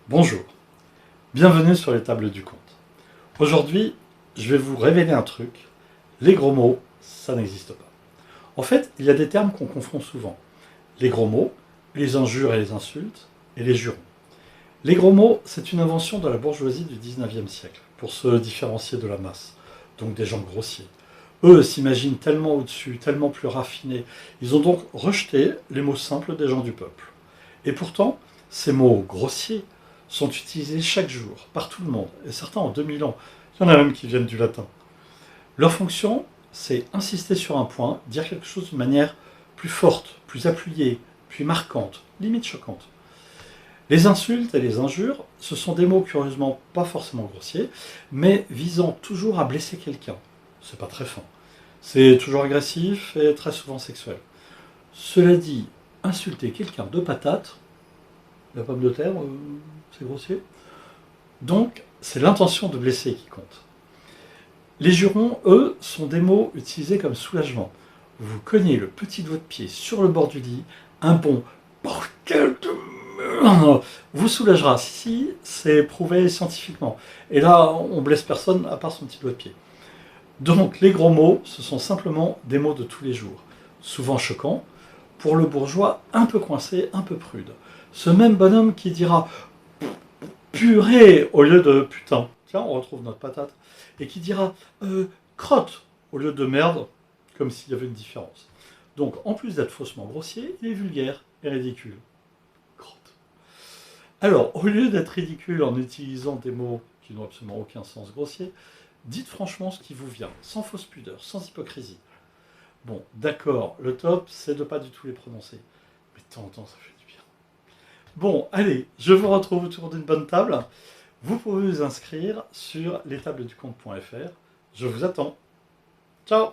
Bonjour, bienvenue sur les tables du compte. Aujourd'hui, je vais vous révéler un truc. Les gros mots, ça n'existe pas. En fait, il y a des termes qu'on confond souvent. Les gros mots, les injures et les insultes, et les jurons. Les gros mots, c'est une invention de la bourgeoisie du 19e siècle, pour se différencier de la masse, donc des gens grossiers. Eux s'imaginent tellement au-dessus, tellement plus raffinés. Ils ont donc rejeté les mots simples des gens du peuple. Et pourtant, ces mots grossiers sont utilisés chaque jour, par tout le monde, et certains en 2000 ans. Il y en a même qui viennent du latin. Leur fonction, c'est insister sur un point, dire quelque chose d'une manière plus forte, plus appuyée, plus marquante, limite choquante. Les insultes et les injures, ce sont des mots curieusement pas forcément grossiers, mais visant toujours à blesser quelqu'un. C'est pas très fin. C'est toujours agressif et très souvent sexuel. Cela dit, insulter quelqu'un de patate, la pomme de terre, c'est grossier. Donc, c'est l'intention de blesser qui compte. Les jurons, eux, sont des mots utilisés comme soulagement. Vous cognez le petit doigt de pied sur le bord du lit, un bon bordel de merde vous soulagera. Si, c'est prouvé scientifiquement. Et là, on blesse personne à part son petit doigt de pied. Donc, les gros mots, ce sont simplement des mots de tous les jours, souvent choquants, pour le bourgeois un peu coincé, un peu prude. Ce même bonhomme qui dira purée au lieu de putain. Tiens, on retrouve notre patate. Et qui dira crotte au lieu de merde, comme s'il y avait une différence. Donc, en plus d'être faussement grossier, il est vulgaire et ridicule. Crotte. Alors, au lieu d'être ridicule en utilisant des mots qui n'ont absolument aucun sens grossier, dites franchement ce qui vous vient, sans fausse pudeur, sans hypocrisie. Bon, d'accord, le top, c'est de pas du tout les prononcer. Mais de temps en temps, ça fait du bien. Bon, allez, je vous retrouve autour d'une bonne table. Vous pouvez vous inscrire sur lestableducompte.fr. Je vous attends. Ciao!